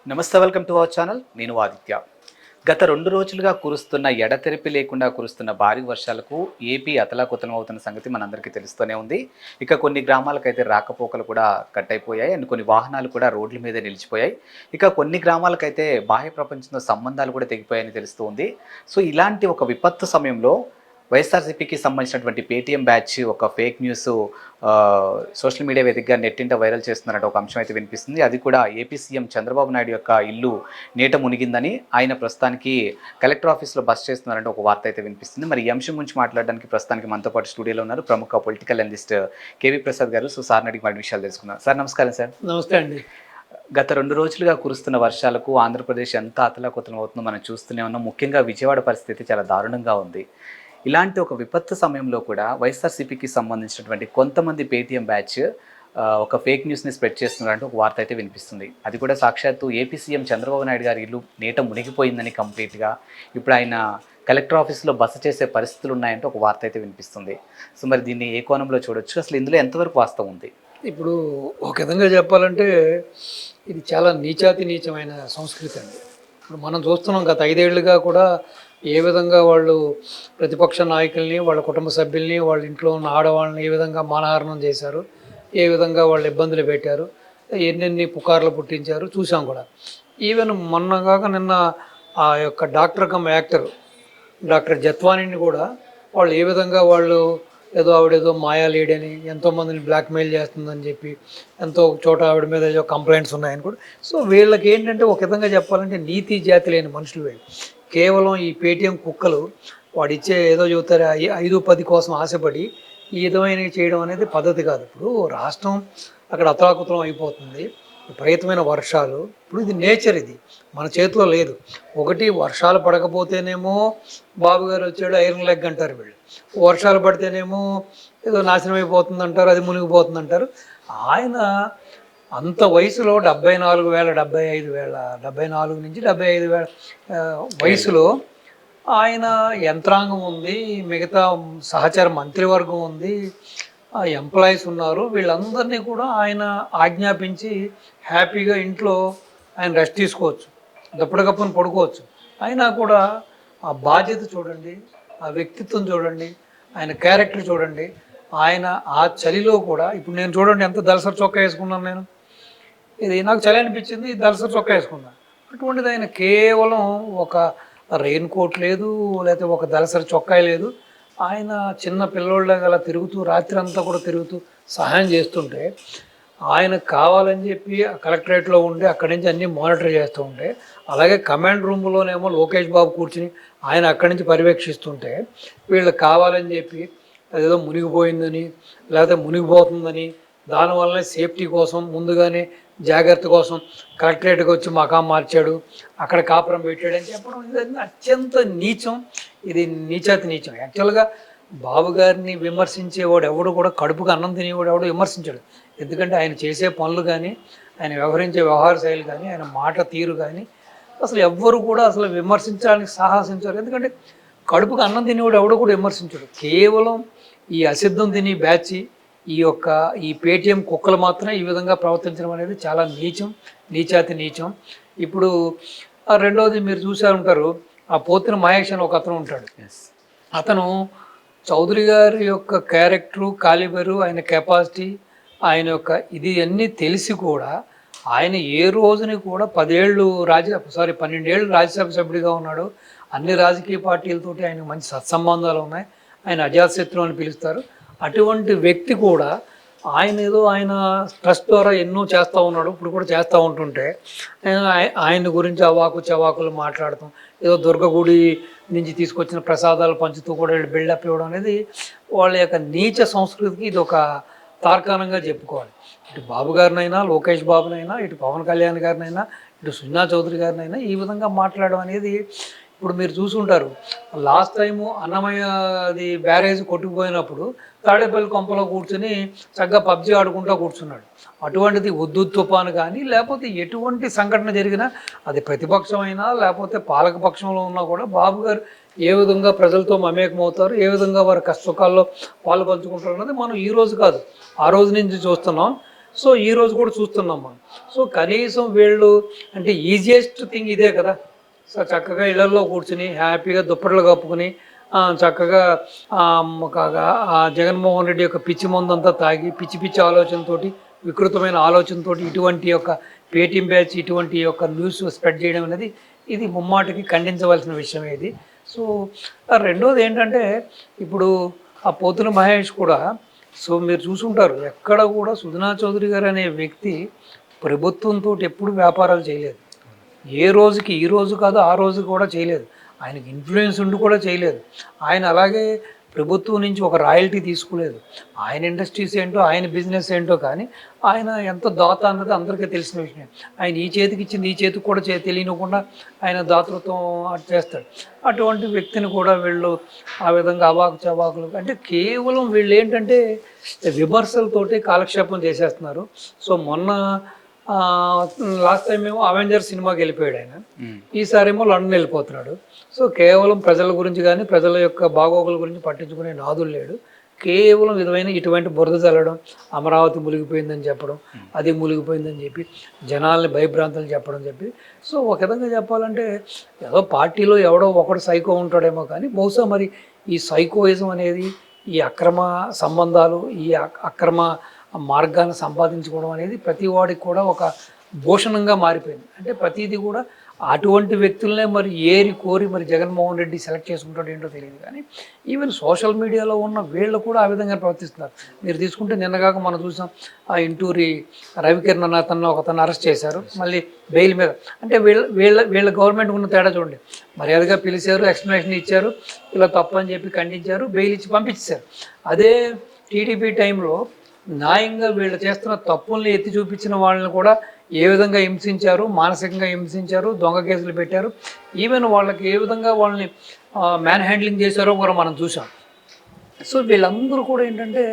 నమస్తే, welcome to our channel. నేను ఆదిత్య. గత 2 రోజులుగా కురుస్తున్న ఎడతెరిపి లేకుండా కురుస్తున్న భారీ వర్షాలకు ఏపీ అతలాకుతలం అవుతున్న సంగతి మనందరికీ తెలుస్తూనే ఉంది. ఇక కొన్ని గ్రామాలకైతే రాకపోకలు కూడా కట్ అయిపోయాయి అండ్ కొన్ని వాహనాలు కూడా రోడ్ల మీద నిలిచిపోయాయి. ఇక కొన్ని గ్రామాలకైతే బాహ్య ప్రపంచంతో సంబంధాలు కూడా తెగిపోయాయని తెలుస్తూ ఉంది. సో ఇలాంటి ఒక విపత్తు సమయంలో వైఎస్ఆర్సీపీకి సంబంధించినటువంటి పేటీఎం బ్యాచ్ ఒక ఫేక్ న్యూస్ సోషల్ మీడియా వేదికగా నెట్టింట వైరల్ చేస్తున్నట్టు ఒక అంశం అయితే వినిపిస్తుంది. అది కూడా ఏపీ సీఎం చంద్రబాబు నాయుడు యొక్క ఇల్లు నీట మునిగిందని ఆయన ప్రస్తుతానికి కలెక్టర్ ఆఫీస్లో బస్ చేస్తున్నారంటే ఒక వార్త అయితే వినిపిస్తుంది. మరి ఈ అంశం గురించి మాట్లాడడానికి ప్రస్తుతానికి మనతో పాటు స్టూడియోలో ఉన్నారు ప్రముఖ పొలిటికల్ అనలిస్ట్ కేవీ ప్రసాద్ గారు. సో సార్ని అడిగి మరి విషయాలు తెలుసుకున్నారు. సార్ నమస్కారం. సార్ నమస్తే అండి. గత 2 రోజులుగా కురుస్తున్న వర్షాలకు ఆంధ్రప్రదేశ్ ఎంత అతలాకుతలం అవుతుందో మనం చూస్తూనే ఉన్నాం. ముఖ్యంగా విజయవాడ పరిస్థితి చాలా దారుణంగా ఉంది. ఇలాంటి ఒక విపత్తు సమయంలో కూడా వైఎస్ఆర్సీపీకి సంబంధించినటువంటి కొంతమంది పేటీఎం బ్యాచ్ ఒక ఫేక్ న్యూస్ని స్ప్రెడ్ చేస్తున్నారంటే ఒక వార్త అయితే వినిపిస్తుంది. అది కూడా సాక్షాత్తు ఏపీ సీఎం చంద్రబాబు నాయుడు గారి ఇల్లు నీట మునిగిపోయిందని కంప్లీట్గా ఇప్పుడు ఆయన కలెక్టర్ ఆఫీస్లో బస చేసే పరిస్థితులు ఉన్నాయంటే ఒక వార్త అయితే వినిపిస్తుంది. సో మరి దీన్ని ఏ కోణంలో చూడొచ్చు, అసలు ఇందులో ఎంతవరకు వాస్తవం ఉంది? ఇప్పుడు ఒక విధంగా చెప్పాలంటే ఇది చాలా నీచమైన సంస్కృతి అండి. ఇప్పుడు మనం చూస్తున్నాం గత 5 ఏళ్లుగా కూడా ఏ విధంగా వాళ్ళు ప్రతిపక్ష నాయకుల్ని, వాళ్ళ కుటుంబ సభ్యుల్ని, వాళ్ళ ఇంట్లో ఉన్న ఆడవాళ్ళని ఏ విధంగా మానహారణం చేశారు, ఏ విధంగా వాళ్ళు ఇబ్బందులు పెట్టారు, ఎన్నెన్ని పుకార్లు పుట్టించారు చూసాం కూడా. ఈవెన్ మొన్నగాక నిన్న ఆ యొక్క డాక్టర్ కమ్ యాక్టర్ డాక్టర్ జత్వానీని కూడా వాళ్ళు ఏ విధంగా వాళ్ళు ఆవిడేదో మాయా లేడని ఎంతోమందిని బ్లాక్మెయిల్ చేస్తుందని చెప్పి ఎంతో చోట ఆవిడ మీద ఏదో కంప్లైంట్స్ ఉన్నాయని కూడా. సో వీళ్ళకి ఏంటంటే ఒక విధంగా చెప్పాలంటే నీతి జాతి లేని మనుషులు వీళ్ళు. కేవలం ఈ పేటీఎం కుక్కలు వాడిచ్చే ఏదో చెబుతారు 5-10 కోసం ఆశపడి ఈ విధమైనవి చేయడం అనేది పద్ధతి కాదు. ఇప్పుడు రాష్ట్రం అక్కడ అతలాకుతలం అయిపోతుంది, విపరీతమైన వర్షాలు. ఇప్పుడు ఇది నేచర్, ఇది మన చేతిలో లేదు. ఒకటి వర్షాలు పడకపోతేనేమో బాబు గారు వచ్చాడు ఐరన్ లెగ్ అంటారు వీళ్ళు, వర్షాలు పడితేనేమో ఏదో నాశనం అయిపోతుంది అంటారు, అది మునిగిపోతుంది అంటారు. ఆయన అంత వయసులో 74,000 74 నుంచి 75,000 వయసులో ఆయన యంత్రాంగం ఉంది, మిగతా సహచర మంత్రివర్గం ఉంది, ఎంప్లాయీస్ ఉన్నారు. వీళ్ళందరినీ కూడా ఆయన ఆజ్ఞాపించి హ్యాపీగా ఇంట్లో ఆయన రెస్ట్ తీసుకోవచ్చు, దప్పటికప్పుని పడుకోవచ్చు. అయినా కూడా ఆ బాధ్యత చూడండి, ఆ వ్యక్తిత్వం చూడండి, ఆయన క్యారెక్టర్ చూడండి. ఆయన ఆ చలిలో కూడా ఇప్పుడు నేను చూడండి ఎంత దళసరి చొక్కా వేసుకున్నాను నేను. ఇది నాకు చలి అనిపించింది, దళసరి చొక్కా వేసుకున్నాను. అటువంటిది ఆయన కేవలం ఒక రెయిన్ కోట్ లేదు, లేకపోతే ఒక దళసరి చొక్కా లేదు. ఆయన చిన్న పిల్లోళ్ళగా అలా తిరుగుతూ రాత్రి అంతా కూడా తిరుగుతూ సహాయం చేస్తుంటే, ఆయనకు కావాలని చెప్పి కలెక్టరేట్లో ఉండి అక్కడి నుంచి అన్నీ మానిటర్ చేస్తూ ఉంటే, అలాగే కమాండ్ రూమ్లోనేమో లోకేష్ బాబు కూర్చుని ఆయన అక్కడి నుంచి పర్యవేక్షిస్తుంటే, వీళ్ళు కావాలని చెప్పి అదేదో మునిగిపోయిందని లేకపోతే మునిగిపోతుందని దానివల్లనే సేఫ్టీ కోసం ముందుగానే జాగ్రత్త కోసం కలెక్టరేట్కి వచ్చి మకాం మార్చాడు, అక్కడ కాపురం పెట్టాడని చెప్పడం ఇది అత్యంత నీచం. ఇది నీచం. యాక్చువల్గా బాబు గారిని విమర్శించేవాడు ఎవడు కూడా కడుపుకు అన్నం తినేవాడు ఎవడు విమర్శించాడు. ఎందుకంటే ఆయన చేసే పనులు కానీ, ఆయన వ్యవహరించే వ్యవహార శైలి కానీ, ఆయన మాట తీరు కానీ అసలు ఎవ్వరు కూడా అసలు విమర్శించడానికి సాహసించారు. ఎందుకంటే కడుపుకు అన్నం తినేవాడు ఎవడు కూడా విమర్శించాడు. కేవలం ఈ అసిద్ధం తిని బ్యాచ్ ఈ పేటీఎం కుక్కలు మాత్రమే ఈ విధంగా ప్రవర్తించడం అనేది చాలా నీచం. ఇప్పుడు రెండవది మీరు చూసే ఉంటారు, ఆ పోతిన మహేష్ అని ఒక అతను ఉంటాడు. అతను చౌదరి గారి యొక్క క్యారెక్టరు, కాలిబరు, ఆయన కెపాసిటీ, ఆయన యొక్క ఇది అన్నీ తెలిసి కూడా ఆయన ఏ రోజుని కూడా 12 ఏళ్ళు రాజ్యసభ సభ్యుడిగా ఉన్నాడు. అన్ని రాజకీయ పార్టీలతోటి ఆయనకు మంచి సత్సంబంధాలు ఉన్నాయి. ఆయన అజాతశత్రువు అని పిలుస్తారు. అటువంటి వ్యక్తి కూడా ఆయన ట్రస్ట్ ద్వారా ఎన్నో చేస్తూ ఉన్నాడు, ఇప్పుడు కూడా చేస్తూ ఉంటుంటే ఆయన గురించి అవాకు చవాకులు మాట్లాడటం, ఏదో దుర్గగుడి నుంచి తీసుకొచ్చిన ప్రసాదాలు పంచుతూ కూడా బిల్డప్ ఇవ్వడం అనేది వాళ్ళ యొక్క నీచ సంస్కృతికి ఇది ఒక తార్కాణంగా చెప్పుకోవాలి. ఇటు బాబు గారినైనా, లోకేష్ బాబునైనా, ఇటు పవన్ కళ్యాణ్ గారినైనా, ఇటు సుజనా చౌదరి గారినైనా ఈ విధంగా మాట్లాడడం అనేది ఇప్పుడు మీరు చూసుంటారు. లాస్ట్ టైము అన్నమయ్యది బ్యారేజ్ కొట్టుకుపోయినప్పుడు తాడేపల్లి కొంపలో కూర్చొని చక్కగా పబ్జీ ఆడుకుంటూ కూర్చున్నాడు. అటువంటిది ఉద్దు తుఫాను కానీ లేకపోతే ఎటువంటి సంఘటన జరిగినా అది ప్రతిపక్షమైనా లేకపోతే పాలకపక్షంలో ఉన్నా కూడా బాబు గారు ఏ విధంగా ప్రజలతో మమేకమవుతారు, ఏ విధంగా వారి కష్టసుఖాల్లో పాలు పంచుకుంటారు అన్నది మనం ఈ రోజు కాదు ఆ రోజు నుంచి చూస్తున్నాం. సో ఈ రోజు కూడా చూస్తున్నాం మనం. సో కనీసం వీళ్ళు అంటే ఈజియెస్ట్ థింగ్ ఇదే కదా. సో చక్కగా ఇళ్లలో కూర్చుని హ్యాపీగా దుప్పట్లు కప్పుకుని చక్కగా ఆ జగన్మోహన్ రెడ్డి యొక్క పిచ్చి మందంతా తాగి పిచ్చి పిచ్చి ఆలోచనతోటి వికృతమైన ఆలోచనతోటి ఇటువంటి యొక్క పేటీఎం బ్యాచ్ ఇటువంటి యొక్క న్యూస్ స్ప్రెడ్ చేయడం అనేది ఇది ముమ్మాటికి ఖండించవలసిన విషయమే ఇది. సో రెండోది ఏంటంటే ఇప్పుడు ఆ పోతుల మహేష్ కూడా, సో మీరు చూసుంటారు ఎక్కడ కూడా సుజనా చౌదరి గారు అనే వ్యక్తి ప్రభుత్వంతో ఎప్పుడు వ్యాపారాలు చేయలేదు. ఏ రోజుకి ఈ రోజు కాదు ఆ రోజు కూడా చేయలేదు. ఆయనకి ఇన్ఫ్లుయెన్స్ ఉండి కూడా చేయలేదు. ఆయన అలాగే ప్రభుత్వం నుంచి ఒక రాయల్టీ తీసుకోలేదు. ఆయన ఇండస్ట్రీస్ ఏంటో ఆయన బిజినెస్ ఏంటో కానీ ఆయన ఎంత దాత అన్నది అందరికీ తెలిసిన విషయం. ఆయన ఈ చేతికి ఇచ్చింది ఈ చేతికి కూడా తెలియకుండా ఆయన దాతృత్వం చేస్తాడు. అటువంటి వ్యక్తిని కూడా వీళ్ళు ఆ విధంగా అవాకు చవాకులు అంటే కేవలం వీళ్ళు ఏంటంటే విమర్శలతోటి కాలక్షేపం చేసేస్తున్నారు. సో మొన్న లాస్ట్ టైం ఏమో అవెంజర్ సినిమాకి వెళ్ళిపోయాడు ఆయన, ఈసారేమో లండన్ వెళ్ళిపోతున్నాడు. సో కేవలం ప్రజల గురించి కానీ ప్రజల యొక్క బాగోగుల గురించి పట్టించుకునే నాదులు లేడు. కేవలం ఇటువంటి బురద చల్లడం, అమరావతి మునిగిపోయిందని చెప్పడం, అది మునిగిపోయిందని చెప్పి జనాల్ని భయభ్రాంతులు చెప్పి సో ఒక విధంగా చెప్పాలంటే ఏదో పార్టీలో ఎవడో ఒకడు సైకో ఉంటాడేమో కానీ బహుశా మరి ఈ సైకోయిజం అనేది ఈ అక్రమ సంబంధాలు ఈ అక్రమ మార్గాన్ని సంపాదించుకోవడం అనేది ప్రతి వాడికి కూడా ఒక భూషణంగా మారిపోయింది. అంటే ప్రతిదీ కూడా అటువంటి వ్యక్తులనే మరి ఏరి కోరి మరి జగన్మోహన్ రెడ్డి సెలెక్ట్ చేసుకుంటాడు ఏంటో తెలియదు. కానీ ఈవెన్ సోషల్ మీడియాలో ఉన్న వీళ్ళు కూడా ఆ విధంగా ప్రవర్తిస్తున్నారు. మీరు తీసుకుంటే నిన్నగాక మనం చూసాం ఆ ఇంటూరి రవికిరణ్ అన్న అతను ఒకతను అరెస్ట్ చేశారు మళ్ళీ బెయిల్ మీద. అంటే వీళ్ళ గవర్నమెంట్ ఉన్న తేడా చూడండి. మర్యాదగా పిలిచారు, ఎక్స్ప్లెనేషన్ ఇచ్చారు, ఇలా తప్పు అని చెప్పి ఖండించారు, బెయిల్ ఇచ్చి పంపించారు. అదే టీడీపీ టైంలో న్యాయంగా వీళ్ళు చేస్తున్న తప్పుల్ని ఎత్తి చూపించిన వాళ్ళని కూడా ఏ విధంగా హింసించారు, మానసికంగా హింసించారు, దొంగ కేసులు పెట్టారు. ఈవెన్ వాళ్ళకి ఏ విధంగా వాళ్ళని మ్యాన్ హ్యాండ్లింగ్ చేశారో కూడా మనం చూసాం. సో వీళ్ళందరూ కూడా ఏంటంటే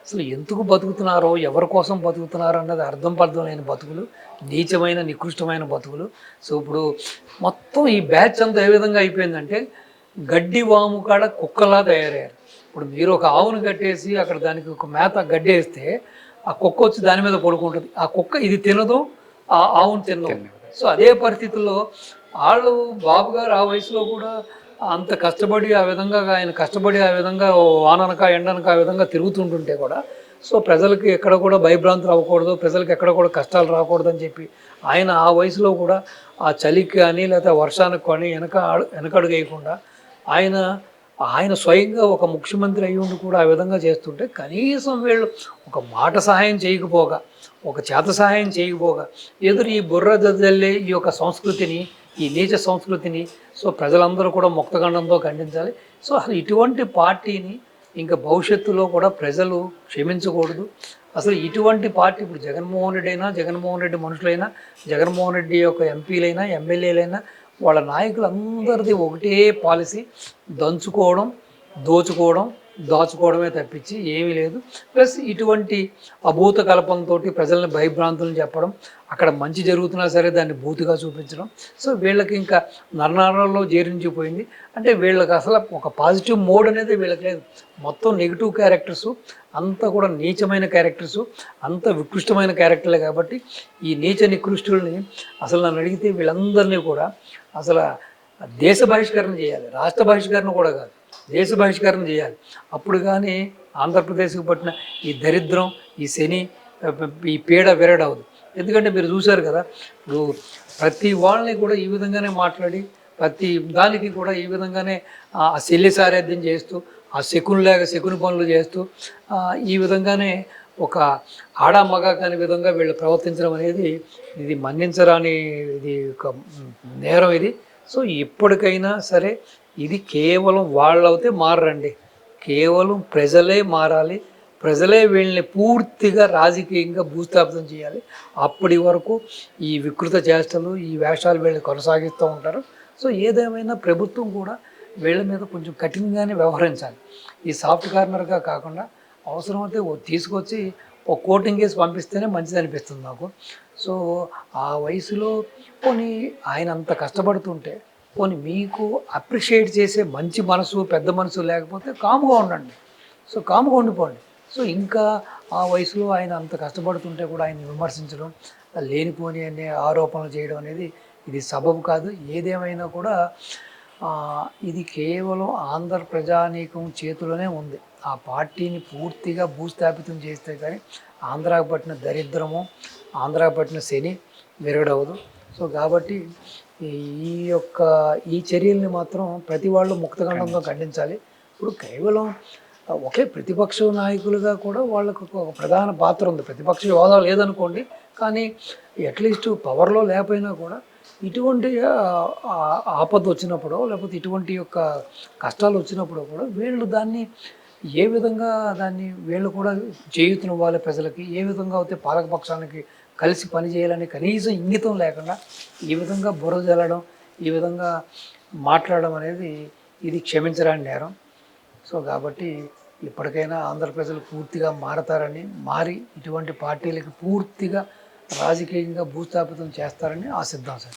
అసలు ఎందుకు బతుకుతున్నారో ఎవరి కోసం బతుకుతున్నారో అన్నది అర్థం పర్థం లేని బతుకులు, నీచమైన నికృష్టమైన బతుకులు. సో ఇప్పుడు మొత్తం ఈ బ్యాచ్ అంతా ఏ విధంగా అయిపోయిందంటే గడ్డి వాము కాడ కుక్కలా తయారయ్యారు. ఇప్పుడు మీరు ఒక ఆవును కట్టేసి అక్కడ దానికి ఒక మేత గడ్డి వేస్తే ఆ కుక్క వచ్చి దాని మీద పడుకుంటుంది. ఆ కుక్క ఇది తినదు, ఆ ఆవును తినదు. సో అదే పరిస్థితుల్లో వాళ్ళు బాబు గారు ఆ వయసులో కూడా అంత కష్టపడి ఆ విధంగా ఆయన కష్టపడి ఆ విధంగా వాననక ఎండనక ఆ విధంగా తిరుగుతుంటుంటే కూడా సో ప్రజలకి ఎక్కడ కూడా భయభ్రాంతులు అవ్వకూడదు, ప్రజలకు ఎక్కడ కూడా కష్టాలు రాకూడదు అని చెప్పి ఆయన ఆ వయసులో కూడా ఆ చలికి కానీ లేకపోతే వర్షానికి కానీ వెనకడుగు వేయకుండా ఆయన స్వయంగా ఒక ముఖ్యమంత్రి అయ్యి ఉండి కూడా ఆ విధంగా చేస్తుంటే కనీసం వీళ్ళు ఒక మాట సహాయం చేయకపోగా, ఒక చేత సహాయం చేయకపోగా ఎదురు ఈ బుర్ర జల్లే ఈ యొక్క సంస్కృతిని, ఈ నీచ సంస్కృతిని సో ప్రజలందరూ కూడా ముక్తఖండంతో ఖండించాలి. సో అసలు ఇటువంటి పార్టీని ఇంకా భవిష్యత్తులో కూడా ప్రజలు క్షమించకూడదు. అసలు ఇటువంటి పార్టీ ఇప్పుడు జగన్మోహన్ రెడ్డి అయినా, జగన్మోహన్ రెడ్డి మనుషులైనా, జగన్మోహన్ రెడ్డి యొక్క ఎంపీలైనా, ఎమ్మెల్యేలైనా వాళ్ళ నాయకులందరిది ఒకటే పాలసీ, దంచుకోవడం, దోచుకోవడం, దాచుకోవడమే తప్పించి ఏమీ లేదు. ప్లస్ ఇటువంటి అభూత కల్పనతో ప్రజల్ని భయభ్రాంతులను చెప్పడం, అక్కడ మంచి జరుగుతున్నా సరే దాన్ని భూతిగా చూపించడం. సో వీళ్ళకి ఇంకా నరనరాల్లో జీర్ణించిపోయింది. అంటే వీళ్ళకి అసలు ఒక పాజిటివ్ మోడ్ అనేది వీళ్ళకి లేదు. మొత్తం నెగిటివ్ క్యారెక్టర్సు, అంతా కూడా నీచమైన క్యారెక్టర్సు, అంత వికృష్టమైన క్యారెక్టర్లే. కాబట్టి ఈ నీచ నికృష్టుల్ని అసలు నన్ను అడిగితే వీళ్ళందరినీ కూడా అసలు దేశ బహిష్కరణ చేయాలి, రాష్ట్ర బహిష్కరణ కూడా కాదు, దేశ బహిష్కరణ చేయాలి. అప్పుడు కానీ ఆంధ్రప్రదేశ్కి పట్టిన ఈ దరిద్రం, ఈ శని, ఈ పీడ విరడవదు. ఎందుకంటే మీరు చూశారు కదా, ఇప్పుడు ప్రతి వాళ్ళని కూడా ఈ విధంగానే మాట్లాడి ప్రతి దానికి కూడా ఈ విధంగానే ఆ శల్య సారథ్యం చేస్తూ, ఆ శకుని పనులు చేస్తూ ఈ విధంగానే ఒక ఆడ మగ కాని విధంగా వీళ్ళు ప్రవర్తించడం అనేది ఇది మన్నించరాని ఇది ఒక నేరం ఇది. సో ఇప్పటికైనా సరే ఇది కేవలం వాళ్ళవుతే మారండి, కేవలం ప్రజలే మారాలి, ప్రజలే వీళ్ళని పూర్తిగా రాజకీయంగా భూస్థాపితం చేయాలి. అప్పటి వరకు ఈ వికృత చేష్టలు, ఈ వేషాలు వీళ్ళని కొనసాగిస్తూ ఉంటారు. సో ఏదేమైనా ప్రభుత్వం కూడా వీళ్ళ మీద కొంచెం కఠినంగానే వ్యవహరించాలి. ఈ సాఫ్ట్ కార్నర్గా కాకుండా అవసరమైతే తీసుకొచ్చి ఒక కోటింగ్ కేసు పంపిస్తేనే మంచిది అనిపిస్తుంది నాకు. సో ఆ వయసులో పోనీ ఆయన అంత కష్టపడుతుంటే పోనీ మీకు అప్రిషియేట్ చేసే మంచి మనసు, పెద్ద మనసు లేకపోతే కాముగా ఉండండి. సో కాముగా ఉండిపోండి. సో ఇంకా ఆ వయసులో ఆయన అంత కష్టపడుతుంటే కూడా ఆయన విమర్శించడం, లేనిపోని అనే ఆరోపణలు చేయడం అనేది ఇది సబబు కాదు. ఏదేమైనా కూడా ఇది కేవలం ఆంధ్ర ప్రజానీకం చేతిలోనే ఉంది. ఆ పార్టీని పూర్తిగా భూస్థాపితం చేస్తే కానీ ఆంధ్రాకు పట్టిన దరిద్రము, ఆంధ్రాకు పట్టిన శని విరగడవదు. సో కాబట్టి ఈ చర్యల్ని మాత్రం ప్రతి వాళ్ళు ముక్తఖండంతో ఖండించాలి. ఇప్పుడు కేవలం ఒకే ప్రతిపక్ష నాయకులుగా కూడా వాళ్ళకు ఒక ప్రధాన పాత్ర ఉంది. ప్రతిపక్ష హోదా లేదనుకోండి, కానీ అట్లీస్ట్ పవర్లో లేకపోయినా కూడా ఇటువంటి ఆపద వచ్చినప్పుడు లేకపోతే ఇటువంటి యొక్క కష్టాలు వచ్చినప్పుడు కూడా వీళ్ళు దాన్ని ఏ విధంగా వీళ్ళు కూడా చేయూతనివ్వాలి ప్రజలకి, ఏ విధంగా అయితే పాలకపక్షానికి కలిసి పనిచేయాలని కనీసం ఇంగితం లేకుండా ఈ విధంగా బురద జల్లడం, ఈ విధంగా మాట్లాడడం అనేది ఇది క్షమించరాని నేరం. సో కాబట్టి ఇప్పటికైనా ఆంధ్ర ప్రజలు పూర్తిగా మారి ఇటువంటి పార్టీలకి పూర్తిగా రాజకీయంగా భూస్థాపితం చేస్తారని ఆశిద్దాం సార్.